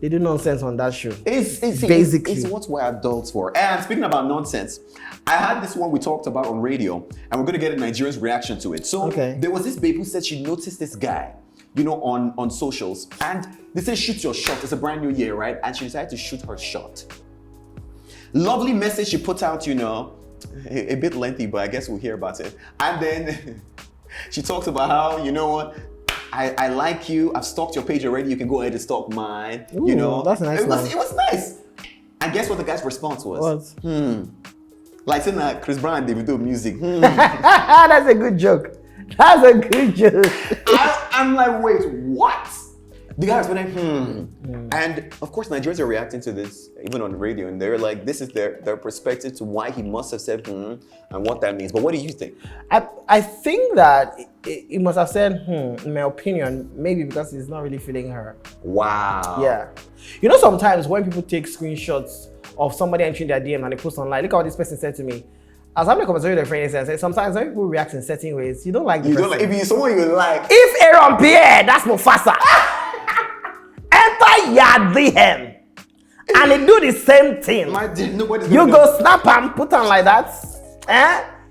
They do nonsense on that show. It's what we're adults for. And speaking about nonsense, I had this one we talked about on radio, and we're going to get a Nigerian's reaction to it. So there was this babe who said she noticed this guy, you know, on socials, and they said shoot your shot. It's a brand new year, right? And she decided to shoot her shot. Lovely message she put out, you know, a bit lengthy, but I guess we'll hear about it. And then she talks about how, you know what, I like you. I've stalked your page already. You can go ahead and stalk mine. Ooh, you know, that's nice. It was nice. And guess what the guy's response was? What? Like saying that Chris Brown and Davido music. That's a good joke. That's a good joke. I'm like, wait, what? The guy was like, And of course, Nigerians are reacting to this, even on the radio, and they're like, this is their perspective to why he must have said and what that means. But what do you think? I think that he must have said in my opinion, maybe because he's not really feeling her. Wow. Yeah. You know, sometimes when people take screenshots of somebody entering their DM and they post online, look at what this person said to me. I was having a conversation with a friend and said, sometimes when people react in certain ways, you don't like the person. If you're someone you like. If Aaron Pierre, that's Mufasa. your DM. And they do the same thing. My dear, nobody's You go snap and put on like that.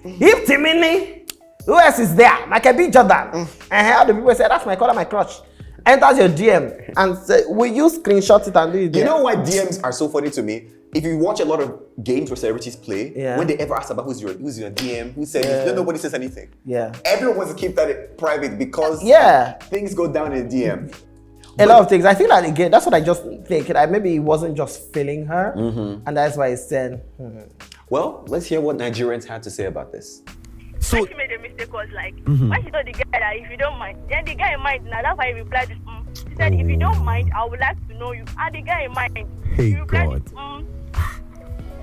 If Timini, who else is there? Michael B. Jordan. And how the people say, that's my color, my crush. Enters your DM and say, will you screenshot it and do it? You know why DMs are so funny to me? If you watch a lot of games where celebrities play, when they ever ask about who's your DM, who said this, nobody says anything. Yeah. Everyone wants to keep that private because things go down in the DM. A lot of things. I think that again, that's what I just think. Maybe he wasn't just feeling her, and that's why he said. Well, let's hear what Nigerians had to say about this. So she made a mistake was like, when she told the guy that if you don't mind, then the guy mind, now that's why he replied, she said, if you don't mind, I would like to know you. And the guy mind. Hey, replied, God.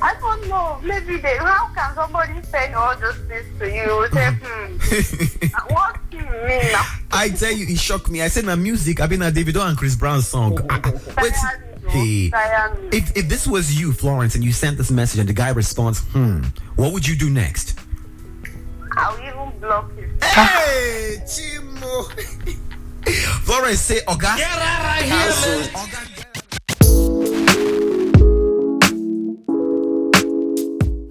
I don't know. Maybe how can somebody send all those things to you? Say, what do you mean now? I tell you, it shocked me. I said my music, I've been a Davido and Chris Brown song. Wait, hey, if this was you, Florence, and you sent this message and the guy responds, what would you do next? I'll even block you. Hey, Chimo. Florence say, Oga. Get out of here. Oga.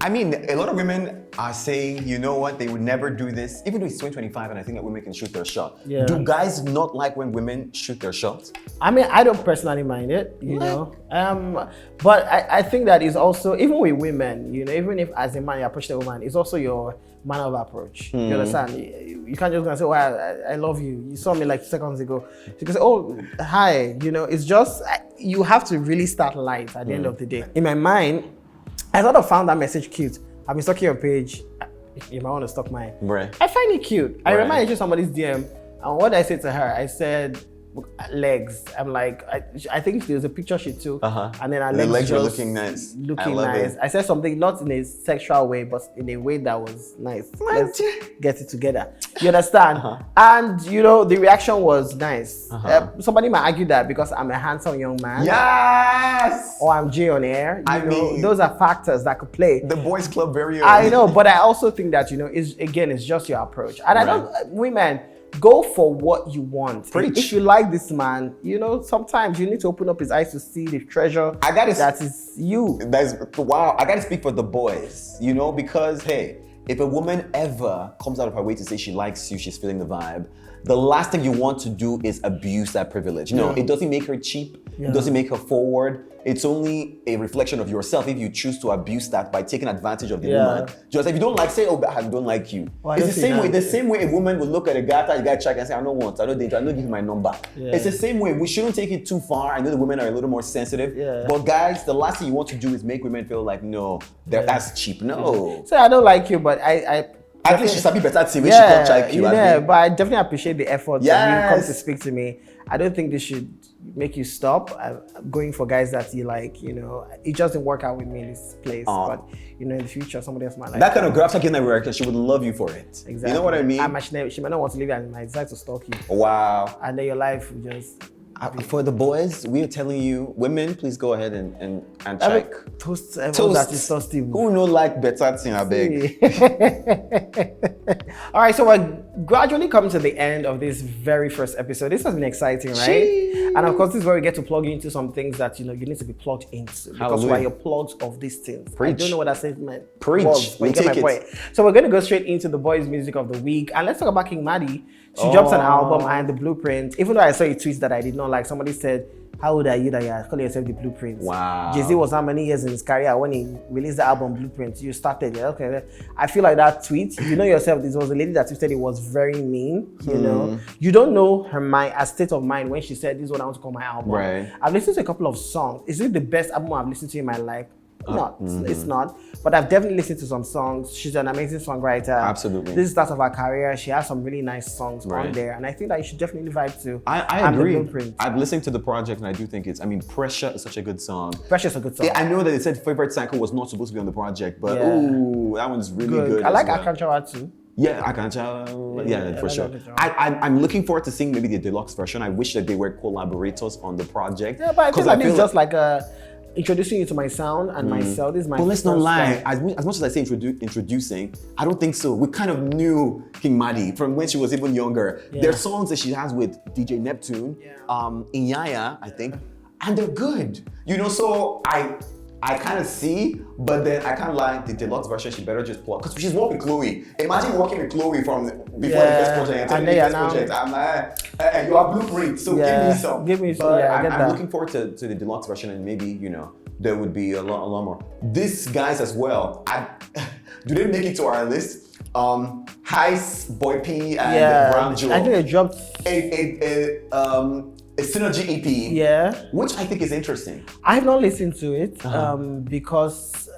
I mean, a lot of women are saying, you know what, they would never do this, even though it's 2025 and I think that women can shoot their shot. Yeah. Do guys not like when women shoot their shots? I mean, I don't personally mind it, you know. But I think that is also, even with women, you know, even if as a man you approach the woman, it's also your manner of approach. You understand? You can't just go and say, well, I love you. You saw me like 2 seconds ago. You can say, oh, hi. You know, it's just, you have to really start light at the end of the day. In my mind, I sort of found that message cute. I've been stalking your page. You might want to stalk mine. Right. I find it cute. I remember I somebody's DM, and what I said to her, I said, legs. I'm like, I think there was a picture she took, and then her legs were looking nice. Looking nice. I said something not in a sexual way, but in a way that was nice. Let's get it together. You understand? And you know, the reaction was nice. Somebody might argue that because I'm a handsome young man. Yes. Or I'm Jay on air. You know, those are factors that could play. The boys club very early. I know, but I also think that, you know, it's just your approach. And I don't, women, go for what you want. Preach. If you like this man, you know, sometimes you need to open up his eyes to see the treasure that is you. Wow, I gotta speak for the boys, you know, because hey, if a woman ever comes out of her way to say she likes you, she's feeling the vibe, the last thing you want to do is abuse that privilege. No, it doesn't make her cheap. It doesn't make her forward. It's only a reflection of yourself if you choose to abuse that by taking advantage of the woman. Just if you don't like, say, oh, I don't like you. Well, it's the same way a woman would look at a guy after you got checked and say, I don't want, I don't danger, I don't give you my number. It's the same way. We shouldn't take it too far. I know the women are a little more sensitive. But guys, the last thing you want to do is make women feel like, no, that's cheap. No. So I don't like you, but I at least she's a bit better to when she can't check you. Yeah, but I definitely appreciate the effort that you come to speak to me. I don't think this should make you stop going for guys that you like, you know. It just didn't work out with me in this place. But, you know, in the future, somebody else might like that kind of girl, after getting that reaction, she would love you for it. Exactly. You know what I mean? She might not want to leave you and might decide to stalk you. Wow. And then your life will just... For the boys, we are telling you, women, please go ahead and check. Toast that is toasty. Who no like better thing, I beg. All right, so we're gradually coming to the end of this very first episode. This has been exciting, right? And of course, this is where we get to plug into some things that, you know, you need to be plugged into. Because we're your plugs of these things. Preach. I don't know what that statement was, but you get my point. So we're going to go straight into the boys' music of the week. And let's talk about King Maddie. She drops an album and the Blueprint. Even though I saw a tweet that I did not like, somebody said, how old are you that you're calling yourself the Blueprint? Wow. Jay-Z was how many years in his career when he released the album Blueprint? You started, okay. I feel like that tweet, you know yourself, this was a lady that tweeted it was very mean, you know. You don't know her state of mind when she said, this is what I want to call my album. Right. I've listened to a couple of songs. Is it the best album I've listened to in my life? It's not. But I've definitely listened to some songs. She's an amazing songwriter. Absolutely. This is the start of her career. She has some really nice songs on there. And I think that you should definitely vibe to. I agree. I've listened to the project and I do think Pressure is such a good song. Pressure is a good song. I know that they said Favorite Cycle was not supposed to be on the project, but ooh, that one's really good. I like Akanchawa too. Yeah, Akancha, for sure. I'm looking forward to seeing maybe the deluxe version. I wish that they were collaborators on the project. Yeah, but I think this is just like introducing you to my sound and myself. This is my. But let's not lie. As much as I say introducing, I don't think so. We kind of knew King Maddie from when she was even younger. There are songs that she has with DJ Neptune, Inyaya, I think. and they're good. You know, so I kind of see, but then I can't lie, the deluxe version, she better just plug. Because she's working with Chloe. Imagine working with Chloe from before the first project and the first project. I'm like, you are blueprint, so give me some. Give me some, I'm looking forward to the deluxe version, and maybe, you know, there would be a lot more. These guys as well, do they make it to our list? Heist, Boy P, and Brown Jewel. I think they dropped a synergy EP, which I think is interesting. I've not listened to it because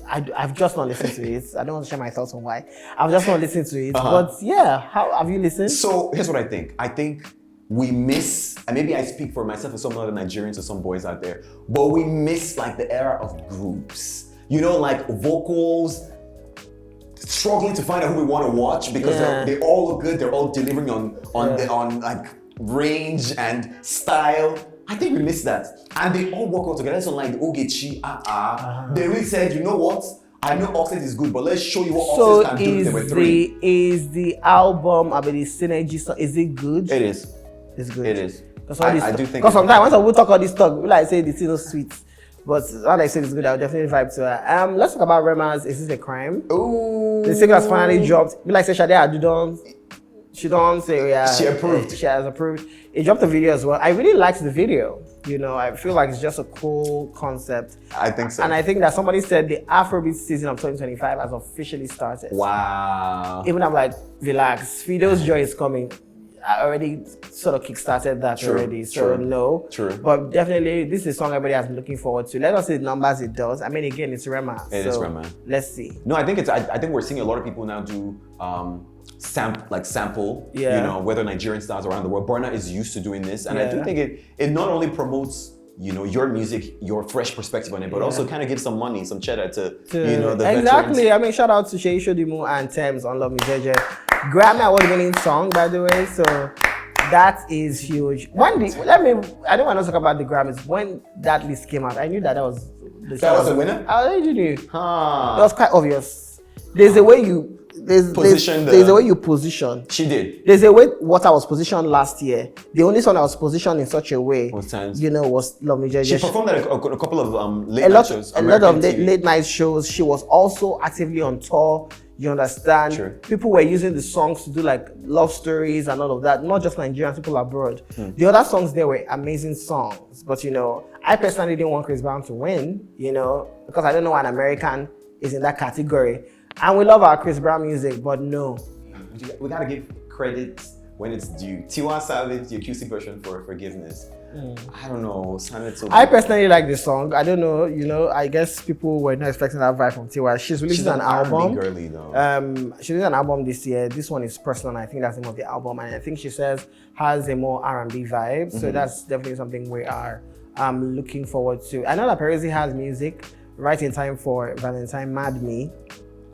I've just not listened to it. I don't want to share my thoughts on why. I've just not listened to it. But yeah, how have you listened? So here's what I think. I think we miss, and maybe I speak for myself and some other Nigerians or some boys out there, but we miss like the era of groups. You know, like vocals, struggling to find out who we want to watch because they all look good. They're all delivering on like range and style. I think we miss that. And they all work out together. It's unlike the Ogechi, They really said, you know what? I know Oxlade is good, but let's show you what Oxlade can do. There were three. Is the album, I mean, the synergy song, is it good? It is. It's good. It is. I do think. Because sometimes when we talk all this talk, we like say it's no sweet. But when I say it's good, I'll definitely vibe to it. Let's talk about Rema's Is This a Crime? Ooh. The single has finally dropped. We like say Sade Adudon. She don't say she approved. She has approved. It dropped the video as well. I really liked the video. You know, I feel like it's just a cool concept. I think so. And I think that somebody said the Afrobeats season of 2025 has officially started. Wow. Even I'm like, relax. Fido's Joy is coming. I already sort of kickstarted that already. So no. True. But definitely, this is a song everybody has been looking forward to. Let us see the numbers it does. I mean, again, it's Rema. It is Rema. Let's see. No, I think we're seeing a lot of people now do sample, you know, whether Nigerian stars around the world. Burna is used to doing this, and I do think it not only promotes, you know, your music, your fresh perspective on it, but also kind of gives some money, some cheddar to you know, the exactly. veterans. I mean, shout out to Sheyi Shodimu and Tems on Love Me Jeje. Grammy award-winning song, by the way. So that is huge. I don't want to talk about the Grammys. When that list came out, I knew that was the winner. I already knew. Huh. It was quite obvious. There's a way you. There's a way you position. She did. There's a way Water was positioned last year. The only song that was positioned in such a way, you know, was Love Me Jeje. She performed at a couple of late night shows. A lot of late night shows. She was also actively on tour. You understand? Sure. People were using the songs to do like love stories and all of that. Not just Nigerians, people abroad. The other songs there were amazing songs. But you know, I personally didn't want Chris Brown to win, you know, because I don't know why an American is in that category. And we love our Chris Brown music, but no. We gotta give credit when it's due. Tiwa Savage, the acoustic version for Forgiveness. I don't know, sounded so good. I personally like this song. I don't know, you know, I guess people were not expecting that vibe from Tiwa. She's releasing an album. Girly, though. She released an album this year. This one is personal, and I think that's the name of the album. And I think she says has a more R&B vibe. So that's definitely something we are looking forward to. I know that Perezi has music right in time for Valentine Mad Me.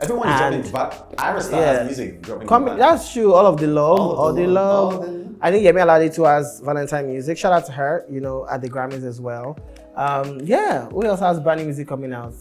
Everyone is dropping, but Iris has music dropping. That's true. All of the love. I think Yemi Alade too has Valentine music. Shout out to her, you know, at the Grammys as well. Who else has brand new music coming out?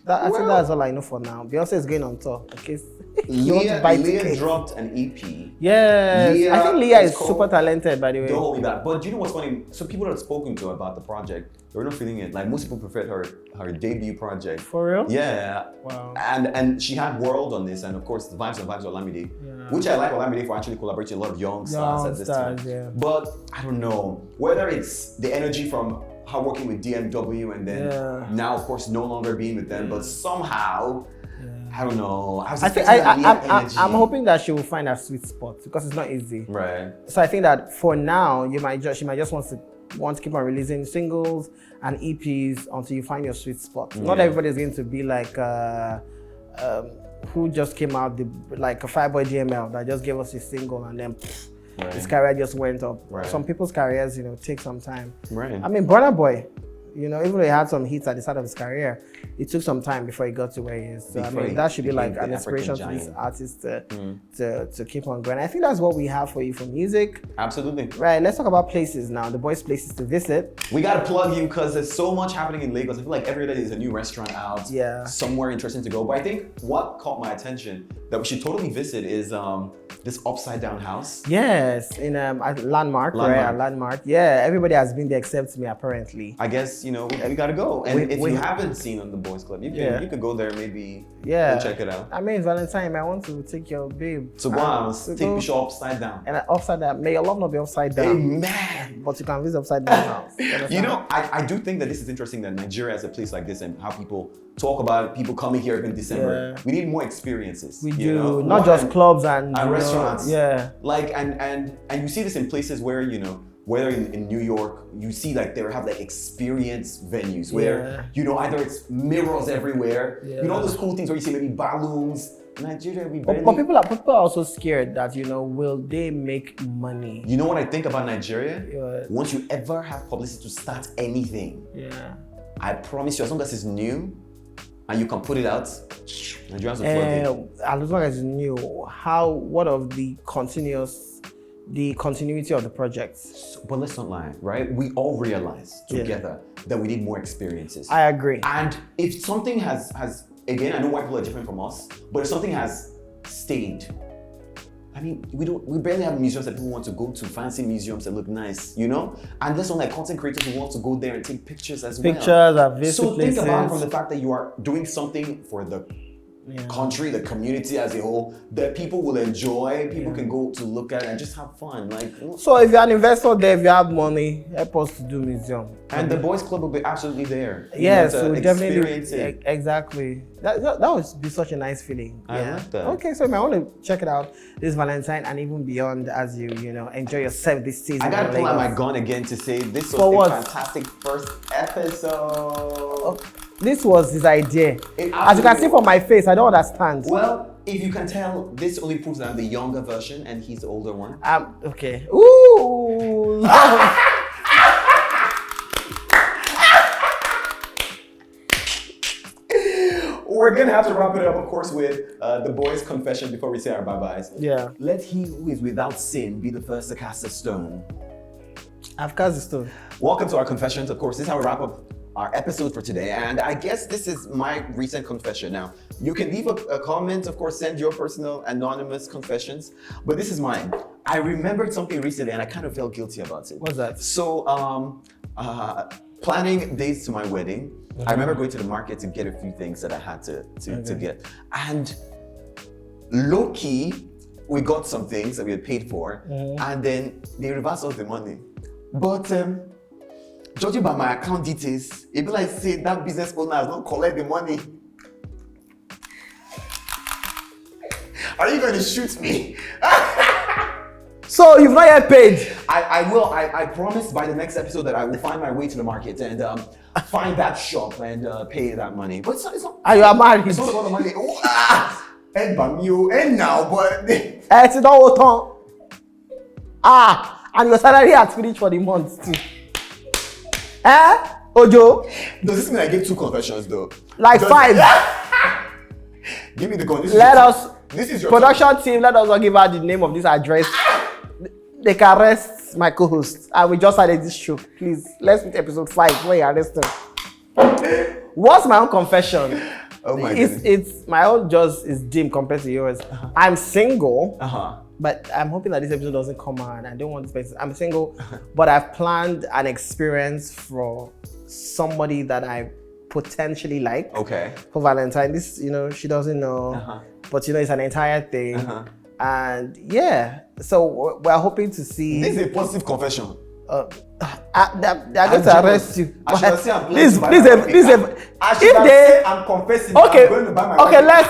I think that's all I know for now. Beyonce is going on tour. Okay. Leah dropped an EP. Yes. I think Leah is super talented, by the way. Don't hold me back. But do you know what's funny? So people that I've spoken to about the project, they were not feeling it. Like most people preferred her debut project. For real? Yeah. Wow. And she had World on this, and of course the Vibes of Olamide, which I like Olamide for actually collaborating with a lot of young stars at this time. Yeah. But I don't know whether it's the energy from her working with DMW and then now of course no longer being with them, but somehow. I don't know. I'm hoping that she will find her sweet spot because it's not easy. Right. So I think that for now, she might just want to keep on releasing singles and EPs until you find your sweet spot. Not everybody is going to be like who just came out like a Fireboy GML that just gave us a single and then his career just went up. Right. Some people's careers, you know, take some time. Right. I mean, Burna Boy. You know, even though he had some hits at the start of his career, it took some time before he got to where he is. So, I mean, that should be like an inspiration to these artists to keep on going. I think that's what we have for you for music. Absolutely. Right, let's talk about places now, the boys' places to visit. We got to plug you because there's so much happening in Lagos. I feel like every day there's a new restaurant out, somewhere interesting to go. But I think what caught my attention that we should totally visit is this upside down house. Yes, in at Landmark, right? At Landmark. Yeah, everybody has been there except me, apparently. I guess, you know, we gotta go. And if you haven't seen on the Boys Club, you could go there maybe go check it out. I mean, Valentine, I want to take your babe. So go on, take Bishop upside down. And upside down. May your love not be upside down. Amen. But you can visit upside down house. You know, I do think that this is interesting that Nigeria has a place like this and how people talk about people coming here in December. We need more experiences. We do, not just clubs and restaurants. Like and you see this in places where, you know, whether in New York, you see like they have like experience venues where, you know, either it's mirrors everywhere, you know, all those cool things where you see maybe balloons. Nigeria, but people are also scared that, you know, will they make money? You know what I think about Nigeria? Once you ever have publicity to start anything, I promise you, as long as it's new and you can put it out, Nigerians will flood it. As long as it's new, what of the continuity of the projects? But let's not lie, right? We all realize together that we need more experiences. I agree. And if something has again, I know white people are different from us, but if something has stayed, I mean, we barely have museums that people want to go to, fancy museums that look nice, you know? And there's some like content creators who want to go there and take pictures as well. Pictures of visit So places. think about it from the fact that you are doing something for the country, the community as a whole, that people will enjoy, people can go to look at and just have fun. Like, so if you're an investor there, if you have money, help us to do museum. And the Boys Club will be absolutely there. Yes, so definitely. Exactly. That would be such a nice feeling. I like that. Okay, so I want to check it out this Valentine and even beyond as you enjoy yourself this season. I gotta pull out my gun again to say this was a fantastic first episode. This was his idea. As you can see from my face, I don't understand. Well, if you can tell, this only proves that I'm the younger version and he's the older one. Okay. Ooh. We're gonna have to wrap it up, of course, with the boys' confession before we say our bye-byes. Yeah. Let he who is without sin be the first to cast a stone. I've cast a stone. Welcome to our confessions. Of course, this is how we wrap up our episode for today, and I guess this is my recent confession. Now, you can leave a comment, of course, send your personal anonymous confessions, but this is mine. I remembered something recently and I kind of felt guilty about it. What's that? So, planning days to my wedding, I remember going to the market to get a few things that I had to get, and low-key, we got some things that we had paid for, and then they reversed us the money. But judging by my account details, it be like say that business owner has not collect the money. Are you going to shoot me? So you've not yet paid? I will. I promise by the next episode that I will find my way to the market and find that shop and pay that money. But it's not. Are you married? It's not about the money. And now, but it's not autumn. And your salary has finished for the month too. Ojo? Does this mean I gave 2 confessions though? Like 5. Give me the gun. This is your production team. Let us not give out the name of this address. They can arrest my co-host. And we just started this show. Please, let's meet episode 5 where you arrest him. What's my own confession? Oh my goodness. It's my own just is dim compared to yours. I'm single. But I'm hoping that this episode doesn't come out. I don't want this person. I'm single, but I've planned an experience for somebody that I potentially like. Okay. For Valentine. This, she doesn't know. But it's an entire thing. And yeah, so we're hoping to see. This is a positive confession. They're going to arrest you. Please, I'm confessing. Okay, I'm going to buy my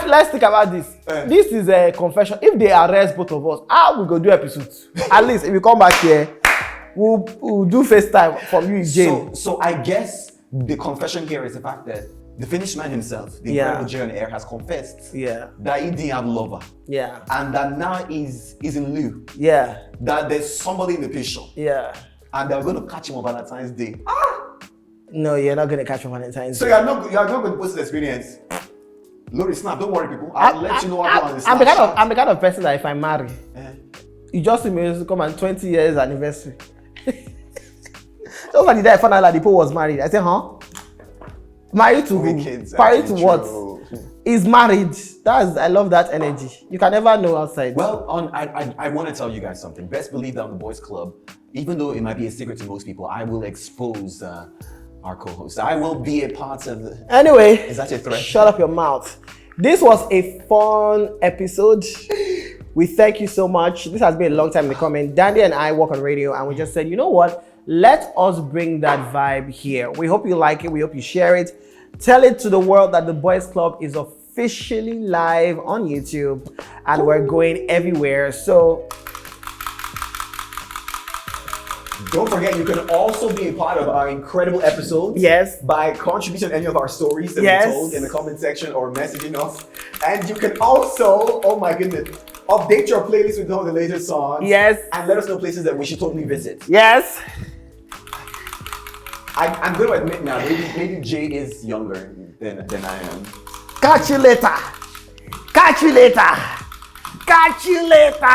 let's think about this. This is a confession. If they arrest both of us, how we go do episodes? At least if we come back here, we'll do FaceTime from you in jail. So I guess the confession here is the fact that the finished man himself, the incredible Jay on air, has confessed that he didn't have lover. Yeah. And that now is in lieu. Yeah. That there's somebody in the picture. Yeah. And they're going to catch him on Valentine's Day. No, you're not gonna catch a Valentine's. So you're not going to post this experience. Lori, snap. Don't worry, people. I'll let you know what happens. I'm the kind of person that if I marry, you just see me come and 20 years anniversary. Just like the day I found out that the Pope was married, I said, huh? Married to who? Married to what? He's married. I love that energy. You can never know outside. Well, I want to tell you guys something. Best believe that on the Boys Club, even though it might be a secret to most people, I will expose our co-host. I will be a part of the... Anyway, is that a threat? Shut up your mouth. This was a fun episode. We thank you so much. This has been a long time in the coming. Dandy and I work on radio, and we just said, you know what? Let us bring that vibe here. We hope you like it. We hope you share it. Tell it to the world that the Boys Club is officially live on YouTube, and we're going everywhere. So don't forget, you can also be a part of our incredible episodes. Yes. By contributing to any of our stories that we told in the comment section or messaging us. And you can also, oh my goodness, update your playlist with all the latest songs. Yes. And let us know places that we should totally visit. Yes. I'm going to admit now, maybe Jay is younger than I am. Catch you later. Catch you later. Catch you later.